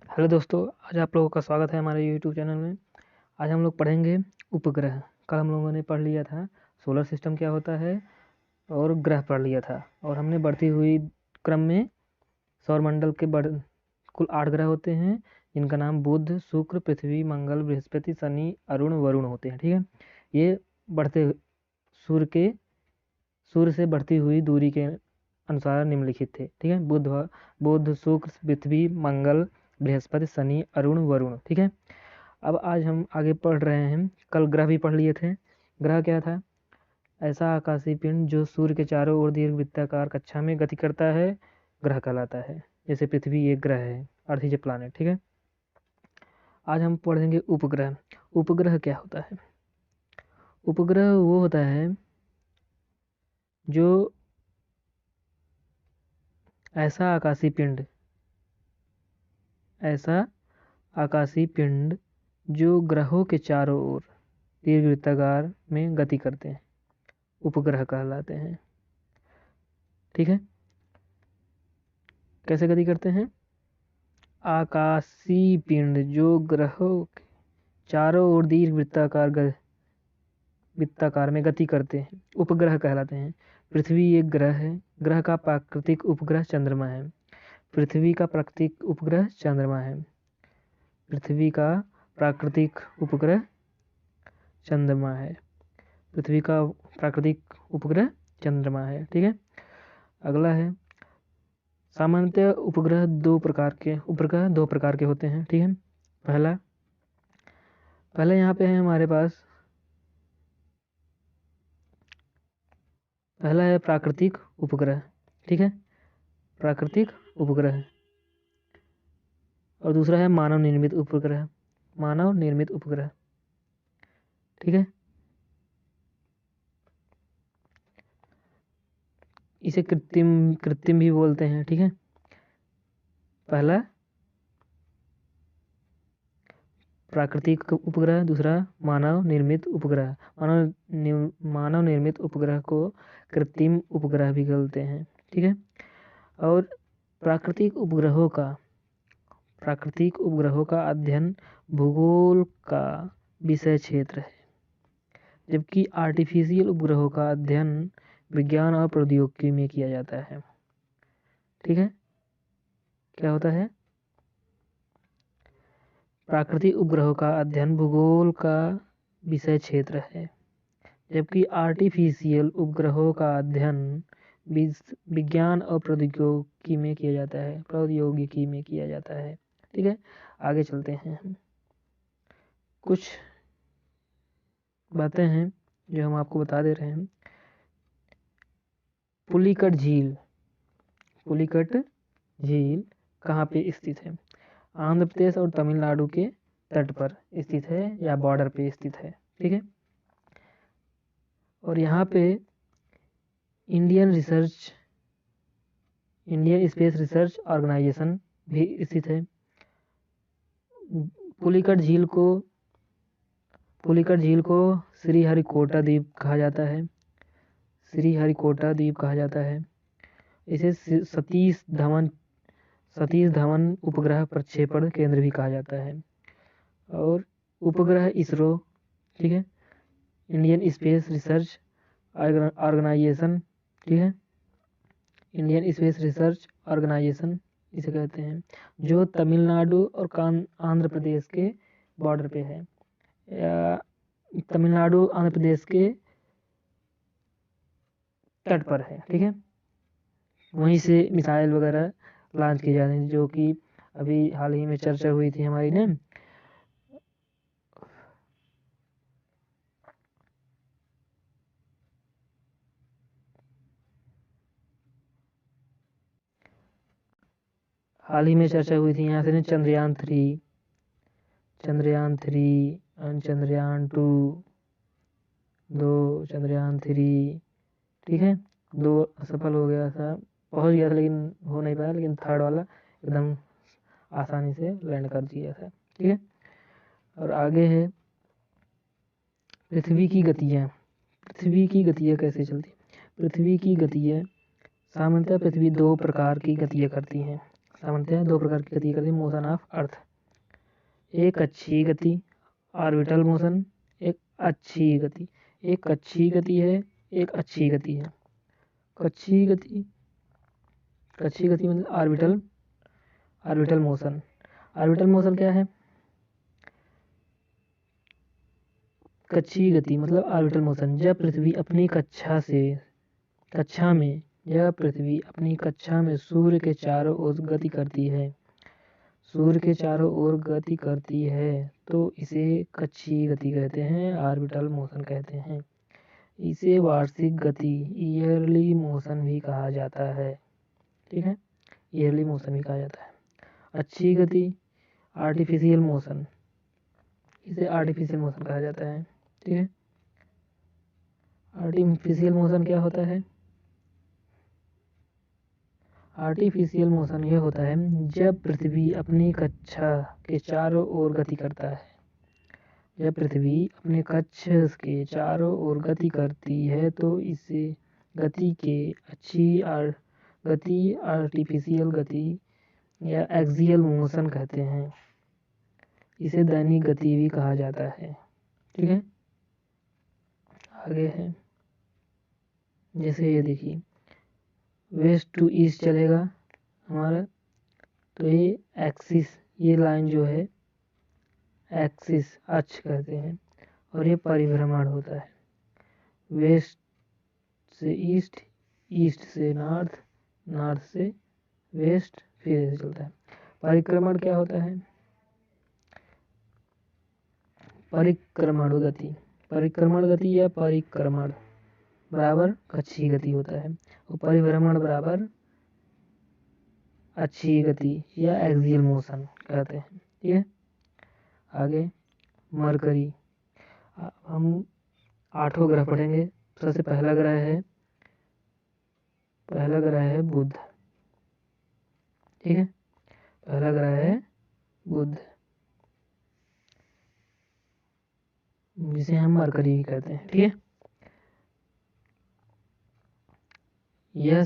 Hello दोस्तों, आज आप लोगों का स्वागत है हमारे यूट्यूब चैनल में। आज हम लोग पढ़ेंगे उपग्रह। कल हम लोगों ने पढ़ लिया था सोलर सिस्टम क्या होता है और ग्रह पढ़ लिया था, और हमने बढ़ती हुई क्रम में सौरमंडल के कुल 8 ग्रह होते हैं, जिनका नाम बुध, शुक्र, पृथ्वी, मंगल, बृहस्पति, शनि, अरुण, वरुण होते हैं। ठीक है, ये बढ़ते सूर्य से बढ़ती हुई दूरी के अनुसार निम्नलिखित थे। ठीक है, बुध, शुक्र, पृथ्वी, मंगल, बृहस्पति, शनि, अरुण, वरुण। ठीक है, अब आज हम आगे पढ़ रहे हैं। कल ग्रह भी पढ़ लिए थे। ग्रह क्या था? ऐसा आकाशीय पिंड जो सूर्य के चारों ओर दीर्घवृत्ताकार कक्षा में गति करता है, ग्रह कहलाता है। जैसे पृथ्वी एक ग्रह है, अर्थ इज ए प्लैनेट। ठीक है, आज हम पढ़ेंगे उपग्रह। उपग्रह क्या होता है? उपग्रह वो होता है जो ऐसा आकाशीय पिंड जो ग्रहों के चारों ओर दीर्घवृत्ताकार में गति करते हैं, उपग्रह कहलाते हैं। ठीक है, कैसे गति करते हैं? आकाशीय पिंड जो ग्रहों के चारों ओर वृत्ताकार में गति करते हैं, उपग्रह कहलाते हैं। पृथ्वी एक ग्रह है। ग्रह का प्राकृतिक उपग्रह चंद्रमा है। पृथ्वी का प्राकृतिक उपग्रह चंद्रमा है। पृथ्वी का प्राकृतिक उपग्रह चंद्रमा है। पृथ्वी का प्राकृतिक उपग्रह चंद्रमा है। ठीक है, अगला है सामान्यतः उपग्रह दो प्रकार के होते हैं। ठीक है, पहला यहाँ पे है हमारे पास, पहला है प्राकृतिक उपग्रह। ठीक है, प्राकृतिक उपग्रह। और दूसरा है मानव निर्मित उपग्रह। ठीक है, इसे कृत्रिम भी बोलते हैं। ठीक है, पहला प्राकृतिक उपग्रह, दूसरा मानव निर्मित उपग्रह। मानव निर्मित उपग्रह को कृत्रिम उपग्रह भी बोलते हैं। ठीक है, और प्राकृतिक उपग्रहों का अध्ययन भूगोल का विषय क्षेत्र है, जबकि आर्टिफिशियल उपग्रहों का अध्ययन विज्ञान और प्रौद्योगिकी में किया जाता है। ठीक है, क्या होता है? प्राकृतिक उपग्रहों का अध्ययन भूगोल का विषय क्षेत्र है, जबकि आर्टिफिशियल उपग्रहों का अध्ययन विज्ञान और प्रौद्योगिकी में किया जाता है। ठीक है, आगे चलते हैं। हम कुछ बातें हैं जो हम आपको बता दे रहे हैं। पुलिकट झील कहाँ पे स्थित है? आंध्र प्रदेश और तमिलनाडु के तट पर स्थित है या बॉर्डर पे स्थित है। ठीक है, और यहाँ पे इंडियन स्पेस रिसर्च ऑर्गेनाइजेशन भी स्थित है। पुलिकट झील को श्रीहरिकोटा द्वीप कहा जाता है। इसे सतीश धवन उपग्रह प्रक्षेपण केंद्र भी कहा जाता है। और उपग्रह इसरो, ठीक है, इंडियन स्पेस रिसर्च ऑर्गेनाइजेशन, ठीक है, इंडियन स्पेस रिसर्च ऑर्गेनाइजेशन इसे कहते हैं, जो तमिलनाडु और आंध्र प्रदेश के बॉर्डर पे है। तमिलनाडु आंध्र प्रदेश के तट पर है। ठीक है, वहीं से मिसाइल वगैरह लॉन्च की जा रही है, जो कि अभी हाल ही में चर्चा हुई थी हमारी ने। हाल ही में चर्चा हुई थी यहाँ से चंद्रयान 3, चंद्रयान 2, चंद्रयान 3। ठीक है, 2 सफल हो गया था, पहुंच गया था, लेकिन हो नहीं पाया। लेकिन थर्ड वाला एकदम आसानी से लैंड कर दिया था। ठीक है, और आगे है पृथ्वी की गतियाँ कैसे चलती? पृथ्वी की गतियाँ सामान्यतः पृथ्वी 2 प्रकार की गतियाँ करती हैं। सामान्यतः दो प्रकार की गति करती है मोशन ऑफ अर्थ। एक अच्छी गति ऑर्बिटल मोशन, एक अच्छी गति। एक अच्छी गति है, एक अच्छी गति है। कच्छी गति मतलब ऑर्बिटल मोशन। ऑर्बिटल मोशन क्या है? कच्छी गति मतलब ऑर्बिटल मोशन जब पृथ्वी अपनी कक्षा में सूर्य के चारों ओर गति करती है, तो इसे कच्छी गति कहते हैं, ऑर्बिटल मोशन कहते हैं। इसे वार्षिक गति ईयरली मोशन भी कहा जाता है। ठीक है, ईयरली मोशन भी कहा जाता है। अच्छी गति आर्टिफिशियल मोशन, इसे आर्टिफिशियल मोशन कहा जाता है। ठीक है, आर्टिफिशियल मोशन क्या होता है? आर्टिफिशियल मोशन यह होता है जब पृथ्वी अपनी कक्षा के चारों ओर गति करता है। जब पृथ्वी अपने कक्षा के चारों ओर गति करती है तो इसे गति आर्टिफिशियल गति या एक्सियल मोशन कहते हैं। इसे दैनिक गति भी कहा जाता है। ठीक है, आगे है जैसे ये देखिए वेस्ट टू ईस्ट चलेगा हमारा, तो ये एक्सिस, ये लाइन जो है एक्सिस अक्ष कहते हैं, और ये परिभ्रमण होता है। वेस्ट से ईस्ट, ईस्ट से नॉर्थ, नॉर्थ से वेस्ट, फिर ऐसे चलता है। परिक्रमण क्या होता है? परिक्रमण गति या परिक्रमण बराबर कच्छी गति होता है, और परिभ्रमण बराबर अच्छी गति या एक्सियल मोशन कहते हैं। ठीक है, आगे मरकरी। हम 8 ग्रह पढ़ेंगे। सबसे पहला ग्रह है बुध। ठीक है, पहला ग्रह है बुध, जिसे हम मरकरी भी कहते हैं। ठीक है, यह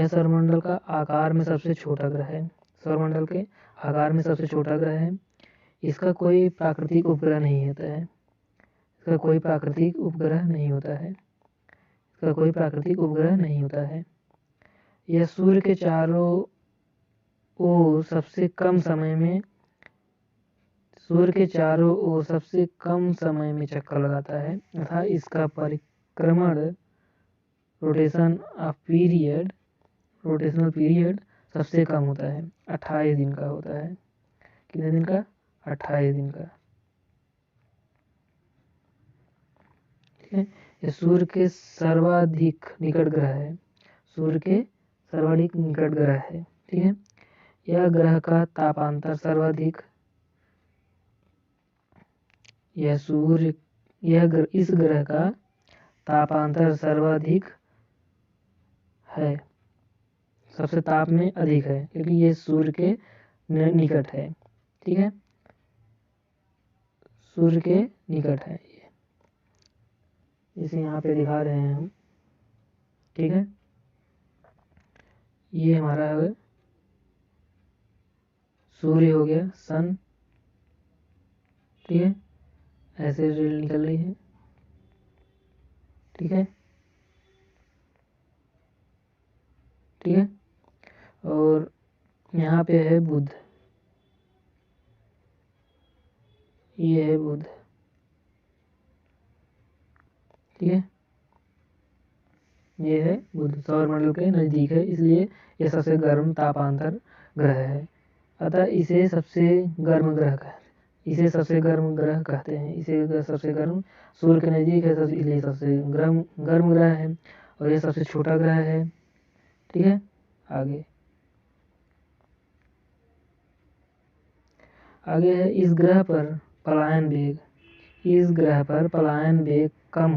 सौरमंडल का आकार में सबसे छोटा ग्रह है। सौरमंडल के आकार में सबसे छोटा ग्रह है। इसका कोई प्राकृतिक उपग्रह नहीं होता है। यह सूर्य के चारों ओर सबसे कम समय में चक्कर लगाता है तथा इसका परिक्रमण रोटेशनल पीरियड सबसे कम होता है, 28 दिन का होता है। कितने दिन का? 28 दिन का। ठीक है, ये सूर्य के सर्वाधिक निकट ग्रह है। ठीक है, यह ग्रह का तापांतर सर्वाधिक, इस ग्रह का तापांतर सर्वाधिक है, सबसे ताप में अधिक है क्योंकि ये सूर्य के निकट है। ठीक है, सूर्य के निकट है ये, इसे यहाँ पे दिखा रहे हैं हम। ठीक है, ये हमारा है सूर्य हो गया, सन। ठीक है, ऐसे रेल निकल रही है। ठीक है, और यहाँ पे है बुध, ये है बुध। ठीक है, ये है बुध, सौरमंडल के नजदीक है, इसलिए ये सबसे गर्म तापांतर ग्रह है। अतः इसे सबसे गर्म ग्रह कहते हैं। इसे सबसे गर्म, सूर्य के नजदीक है इसलिए सबसे गर्म ग्रह है, और ये सबसे छोटा ग्रह है। ठीक है, आगे है इस ग्रह पर पलायन वेग कम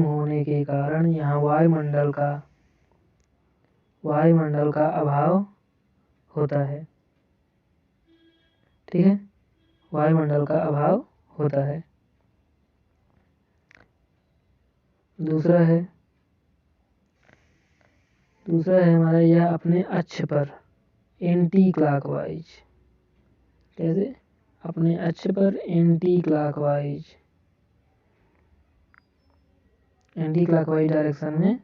होने के कारण यहाँ वायुमंडल का अभाव होता है। ठीक है, वायुमंडल का अभाव होता है। दूसरा है दूसरा है हमारा यह अपने अक्ष पर एंटी क्लॉकवाइज, कैसे अपने अक्ष पर एंटी क्लॉकवाइज डायरेक्शन में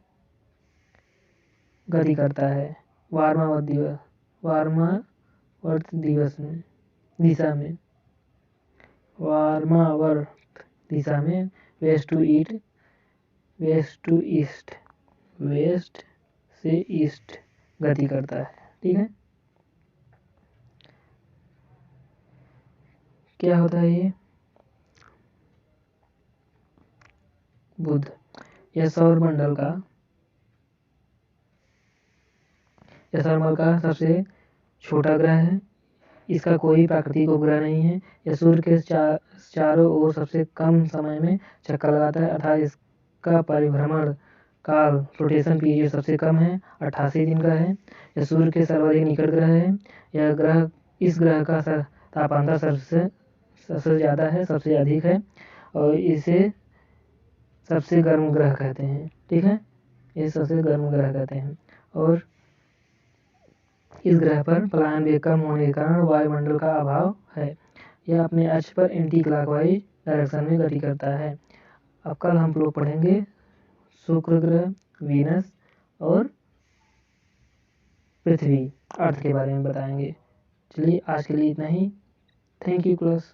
गति करता है वार्मावर्त दिवस में दिशा में, वार्मावर्त दिशा में वेस्ट से ईस्ट गति करता है। ठीक है, क्या होता है ये बुध, यह सौरमंडल का सबसे छोटा ग्रह है। इसका कोई प्राकृतिक उपग्रह नहीं है। यह सूर्य के चारों ओर सबसे कम समय में चक्कर लगाता है, अर्थात इसका परिभ्रमण काल रोटेशन पीरियड सबसे कम है, 88 दिन का है। यह सूर्य के सर्वाधिक निकट ग्रह है। इस ग्रह का तापांतर सबसे ज़्यादा है, सबसे अधिक है, और इसे सबसे गर्म ग्रह कहते हैं। ठीक है, ये सबसे गर्म ग्रह कहते हैं। और इस ग्रह पर पलायन वेग कम होने के कारण वायुमंडल का अभाव है। यह अपने अक्ष पर एंटी क्लॉकवाइज डायरेक्शन में गति करता है। अब कल हम लोग पढ़ेंगे शुक्र ग्रह, वीनस और पृथ्वी, अर्थ के बारे में बताएंगे। चलिए आज के लिए इतना ही। Thank you class.